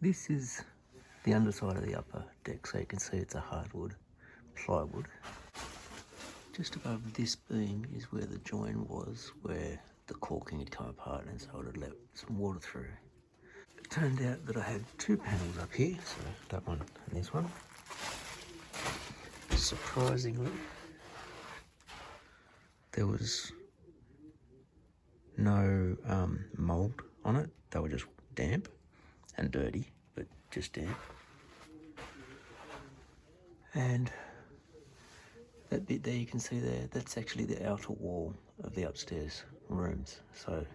This is the underside of the upper deck, so you can see it's a hardwood plywood. Just above this beam is where the join was, where the caulking had come apart, and so it had let some water through. It turned out that I had two panels up here, so that one and this one. Surprisingly, there was no mould on it. They were just damp and dirty, but just damp. And that bit there you can see there, that's actually the outer wall of the upstairs rooms. So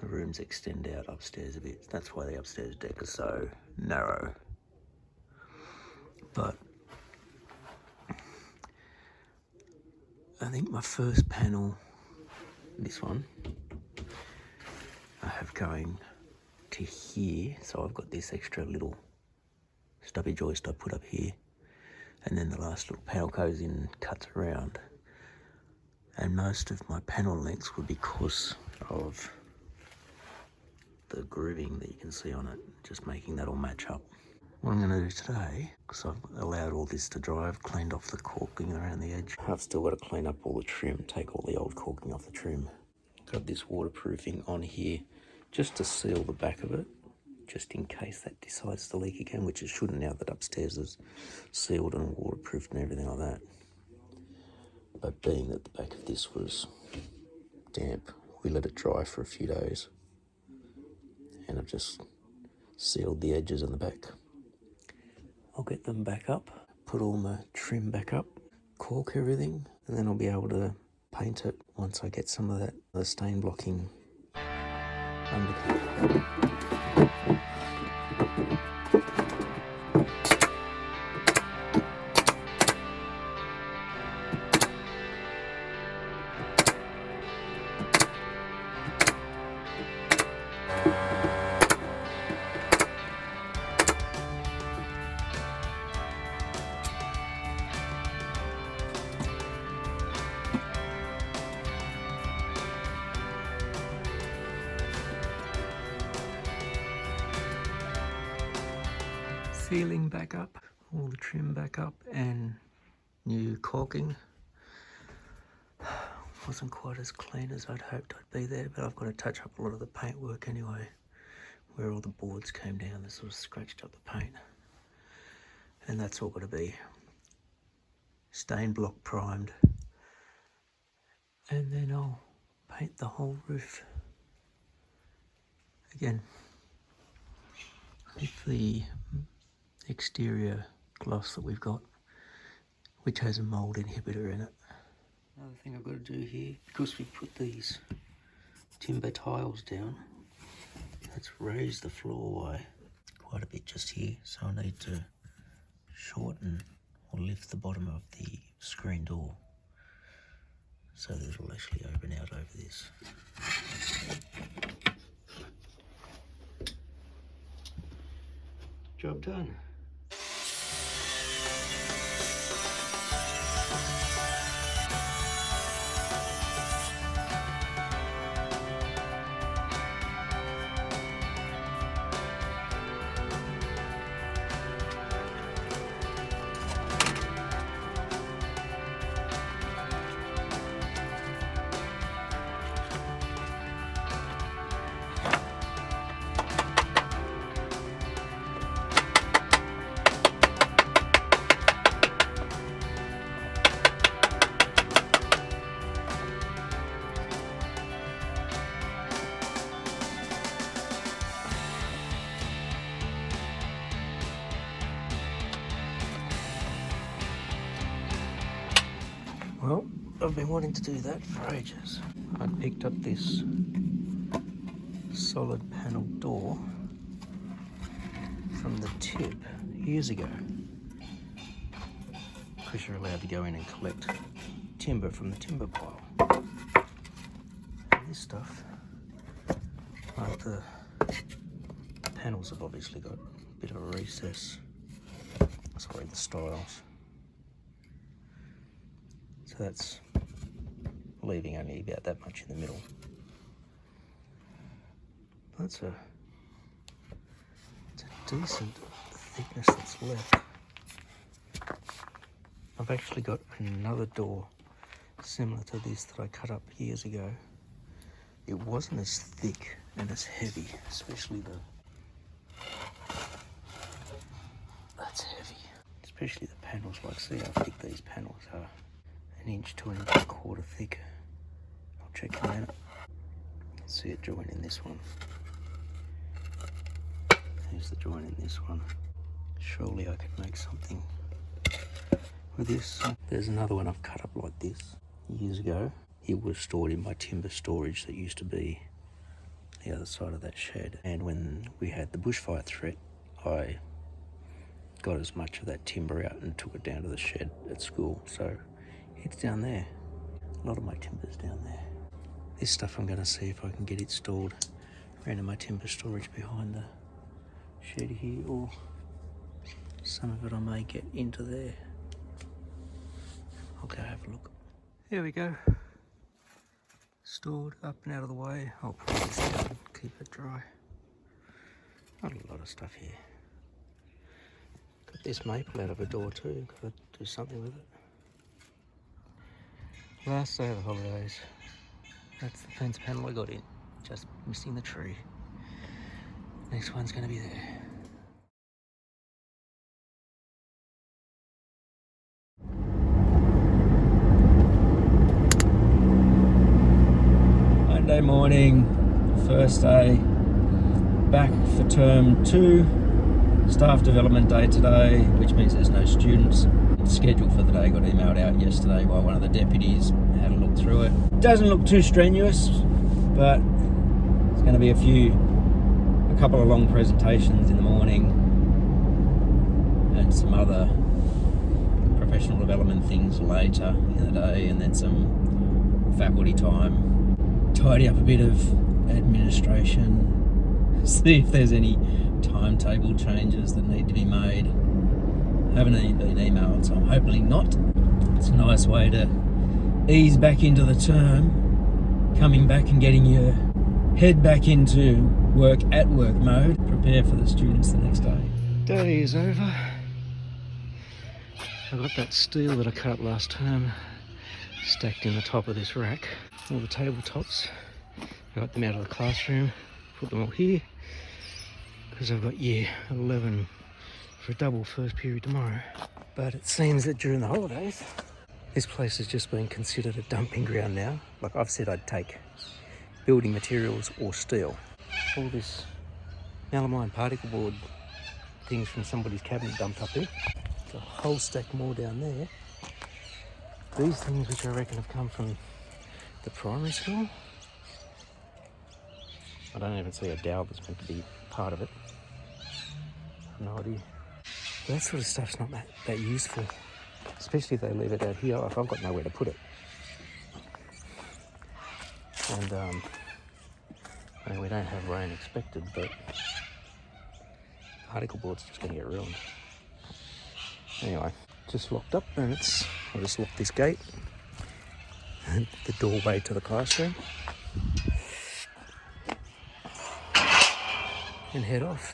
the rooms extend out upstairs a bit. That's why the upstairs deck is so narrow. But I think my first panel, this one, I have going to here. So I've got this extra little stubby joist I put up here. And then the last little panel goes in and cuts around. And most of my panel lengths were because of the grooving that you can see on it, just making that all match up. What I'm going to do today, because I've allowed all this to dry, I've cleaned off the caulking around the edge. I've still got to clean up all the trim, take all the old caulking off the trim. Got this waterproofing on here just to seal the back of it, just in case that decides to leak again, which it shouldn't now that upstairs is sealed and waterproofed and everything like that. But being that the back of this was damp, we let it dry for a few days, and I've just sealed the edges and the back. I'll get them back up, put all my trim back up, caulk everything, and then I'll be able to paint it once I get some of that the stain blocking undercoat. Sealing back up, all the trim back up, and new caulking. Wasn't quite as clean as I'd hoped I'd be there, but I've got to touch up a lot of the paint work anyway. Where all the boards came down, they sort of scratched up the paint. And that's all got to be stain block primed. And then I'll paint the whole roof again with the exterior gloss that we've got, which has a mould inhibitor in it. Another thing I've got to do here, because we put these timber tiles down, let's raise the floor by quite a bit just here, so I need to shorten or lift the bottom of the screen door so that it'll actually open out over this. Job done. Well, I've been wanting to do that for ages. I picked up this solid panel door from the tip years ago, because you're allowed to go in and collect timber from the timber pile. And this stuff, like the panels have obviously got a bit of a recess. Sorry, the stiles. So that's leaving only about that much in the middle. That's a decent thickness that's left. I've actually got another door similar to this that I cut up years ago. It wasn't as thick and as heavy, especially that's heavy. Especially the panels, like see how thick these panels are. 1 inch to 1 1/4 inch thick. I'll check in a minute. See it join in this one. There's the join in this one. Surely I could make something with this. There's another one I've cut up like this years ago. It was stored in my timber storage that used to be the other side of that shed. And when we had the bushfire threat, I got as much of that timber out and took it down to the shed at school. So it's down there. A lot of my timber's down there. This stuff I'm going to see if I can get it stored around in my timber storage behind the shed here, or some of it I may get into there. I'll go have a look. There we go. Stored up and out of the way. I'll put this down, keep it dry. Not a lot of stuff here. Got this maple out of a door too, got to do something with it. Last day of the holidays. That's the fence panel I got in, just missing the tree. Next one's going to be there. Monday morning, first day, back for term 2, staff development day today, which means there's no students. The schedule for the day got emailed out yesterday by one of the deputies, had a look through it. Doesn't look too strenuous, but it's going to be a couple of long presentations in the morning and some other professional development things later in the day, and then some faculty time, tidy up a bit of administration, see if there's any timetable changes that need to be made. Haven't been emailed, so I'm hoping not. It's a nice way to ease back into the term, coming back and getting your head back into work at work mode, prepare for the students the next day. Day is over. I've got that steel that I cut up last term stacked in the top of this rack. All the tabletops, I got them out of the classroom, put them all here, because I've got year 11 for a double first period tomorrow. But it seems that during the holidays, this place has just been considered a dumping ground now. Like I've said, I'd take building materials or steel. All this melamine particle board things from somebody's cabinet dumped up here. There's a whole stack more down there. These things, which I reckon have come from the primary school. I don't even see a dowel that's meant to be part of it. No idea. But that sort of stuff's not that useful, especially if they leave it out here. Like I've got nowhere to put it. And I mean, we don't have rain expected, but particle board's just going to get ruined. Anyway, just locked up, and I'll just lock this gate and the doorway to the classroom and head off.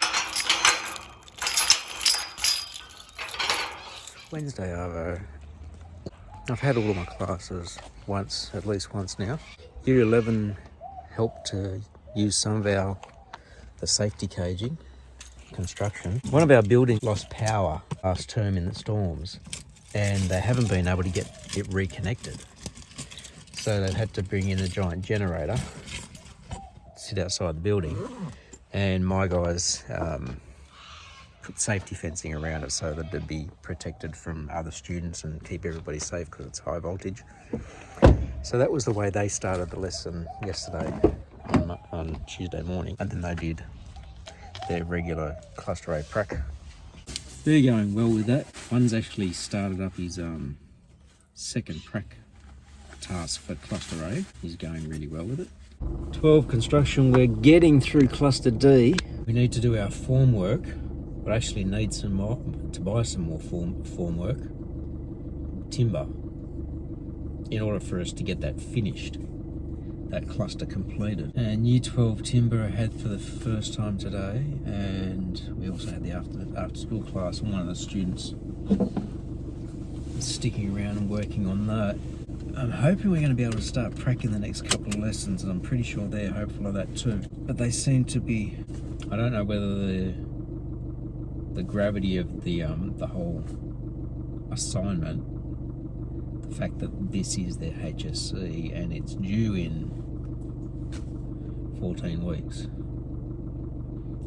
Wednesday Arvo. I've had all of my classes at least once now. Year 11 helped to use some of the safety caging construction. One of our buildings lost power last term in the storms, and they haven't been able to get it reconnected. So they've had to bring in a giant generator, sit outside the building, and my guys put safety fencing around it so that it'd be protected from other students and keep everybody safe because it's high voltage. So that was the way they started the lesson yesterday on Tuesday morning, and then they did their regular cluster A prac. They're going well with that. One's actually started up his second prac task for cluster A. He's going really well with it. 12 construction, we're getting through cluster D. We need to do our formwork. We actually need to buy some more formwork, timber, in order for us to get that finished. that cluster completed. And Year 12 timber I had for the first time today, and we also had the after school class, and one of the students sticking around and working on that. I'm hoping we're going to be able to start practicing the next couple of lessons, and I'm pretty sure they're hopeful of that too. But they seem to be, I don't know whether the gravity of the whole assignment, the fact that this is their HSC and it's due in 14 weeks.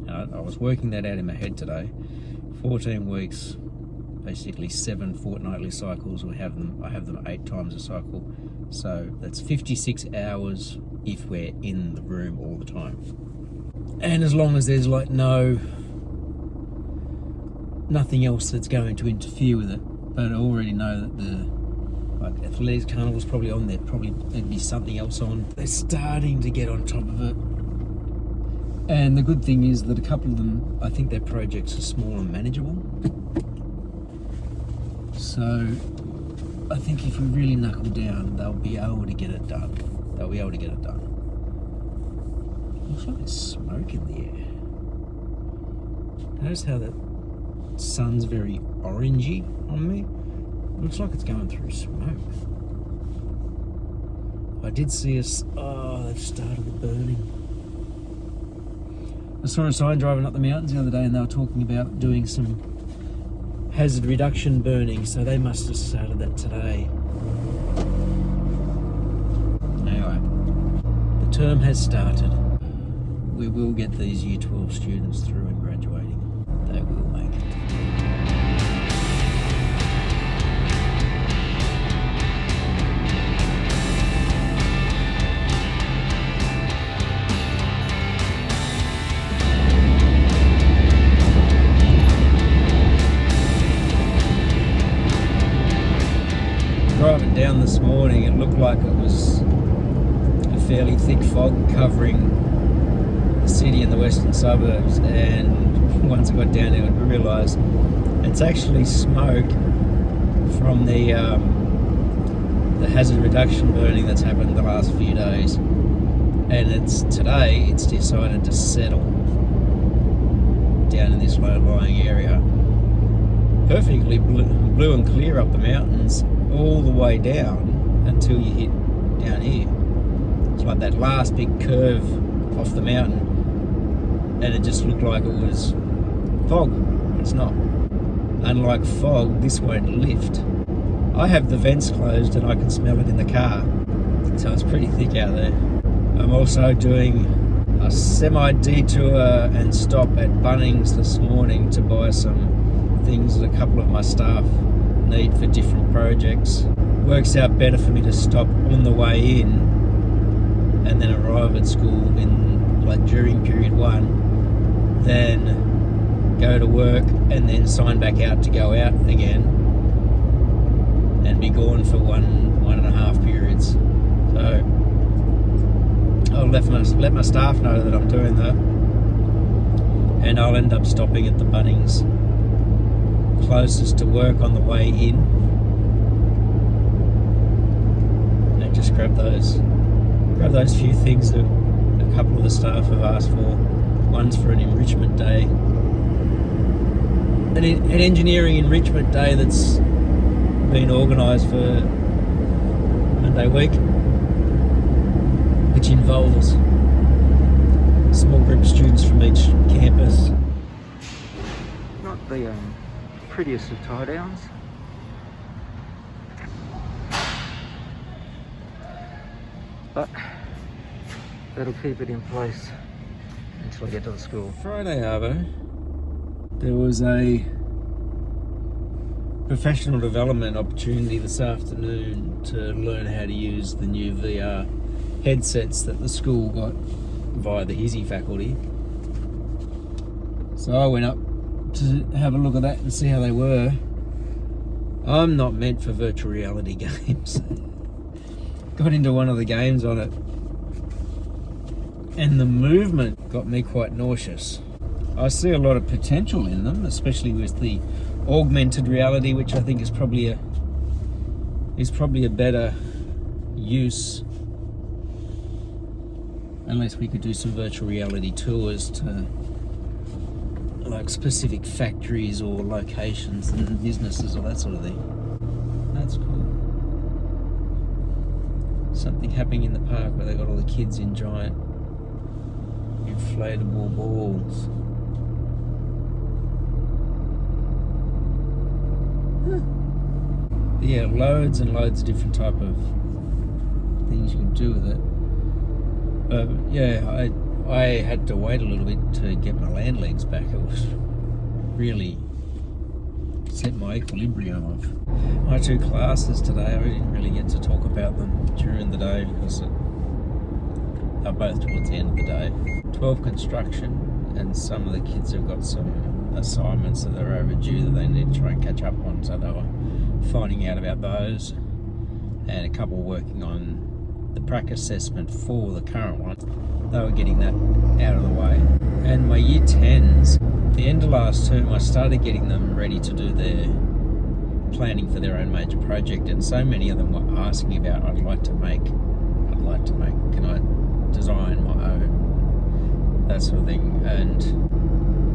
And I was working that out in my head today. 14 weeks, basically 7 fortnightly cycles. I have them 8 times a cycle. So that's 56 hours if we're in the room all the time. And as long as there's like nothing else that's going to interfere with it. But I already know that the athletics carnival's probably on there. Probably there'd be something else on. They're starting to get on top of it. And the good thing is that a couple of them, I think their projects are small and manageable. So I think if we really knuckle down, they'll be able to get it done. Looks like there's smoke in the air. Notice how the sun's very orangey on me? Looks like it's going through smoke. I did see they've started the burning. I saw a sign driving up the mountains the other day, and they were talking about doing some hazard reduction burning, so they must have started that today. Anyway, the term has started. We will get these Year 12 students through and graduating. They will make it. Driving down this morning, it looked like it was a fairly thick fog covering the city and the western suburbs, and once I got down there I realised it's actually smoke from the hazard reduction burning that's happened the last few days, and today it's decided to settle down in this low-lying area, perfectly blue and clear up the mountains all the way down until you hit down here. It's like that last big curve off the mountain, and it just looked like it was fog. It's not. Unlike fog, this won't lift. I have the vents closed and I can smell it in the car, so it's pretty thick out there. I'm also doing a semi-detour and stop at Bunnings this morning to buy some things that a couple of my staff need for different projects. Works out better for me to stop on the way in and then arrive at school during period 1, then go to work and then sign back out to go out again and be gone for 1.5 periods. So I'll let my staff know that I'm doing that, and I'll end up stopping at the Bunnings closest to work on the way in and just grab those few things that a couple of the staff have asked for. One's for an enrichment day, an engineering enrichment day that's been organised for Monday week, which involves a small group of students from each campus. Not the prettiest of tie downs, but that'll keep it in place until I get to the school. Friday, Arvo, there was a professional development opportunity this afternoon to learn how to use the new VR headsets that the school got via the HISI faculty. So I went up to have a look at that and see how they were. I'm not meant for virtual reality games. Got into one of the games on it, and the movement got me quite nauseous. I see a lot of potential in them, especially with the augmented reality, which I think is probably a better use unless we could do some virtual reality tours to like specific factories or locations and businesses or that sort of thing. That's cool. Something happening in the park where they got all the kids in giant inflatable balls. Yeah, loads and loads of different type of things you can do with it. Yeah, I had to wait a little bit to get my land legs back. It was really set my equilibrium off. My 2 classes today, I didn't really get to talk about them during the day because they're both towards the end of the day. 12 construction, and some of the kids have got some assignments that they're overdue that they need to try and catch up on, so they were finding out about those, and a couple working on the practice assessment for the current one. They were getting that out of the way. And my year 10s, the end of last term, I started getting them ready to do their planning for their own major project, and so many of them were asking about, I'd like to make, can I design my own, that sort of thing. And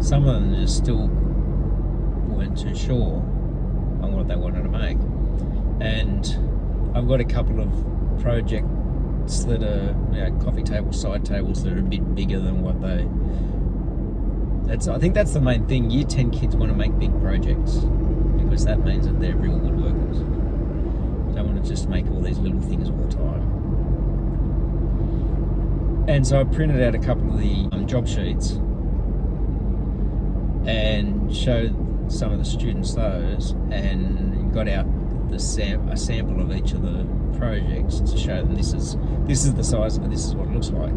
some of them just still weren't too sure on what they wanted to make. And I've got a couple of projects that are, coffee tables, side tables that are a bit bigger than what they... I think that's the main thing. Year 10 kids want to make big projects because that means that they're real woodworkers. They don't want to just make all these little things all the time. And so I printed out a couple of the job sheets and showed some of the students those, and got out a sample of each of the projects to show them this is the size of it, this is what it looks like,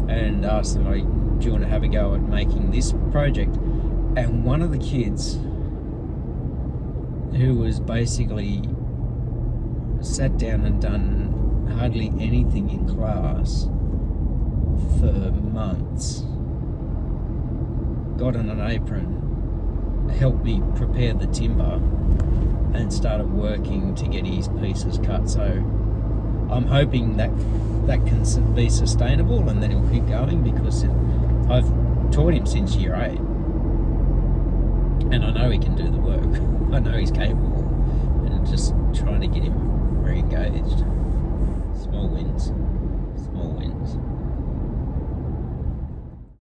and asked them, like, do you want to have a go at making this project? And one of the kids, who was basically sat down and done hardly anything in class for months, got on an apron, helped me prepare the timber, and started working to get his pieces cut. So I'm hoping that can be sustainable, and then he'll keep going, because I've taught him since year 8, and I know he can do the work. I know he's capable, and just trying to get him re-engaged. Small wins.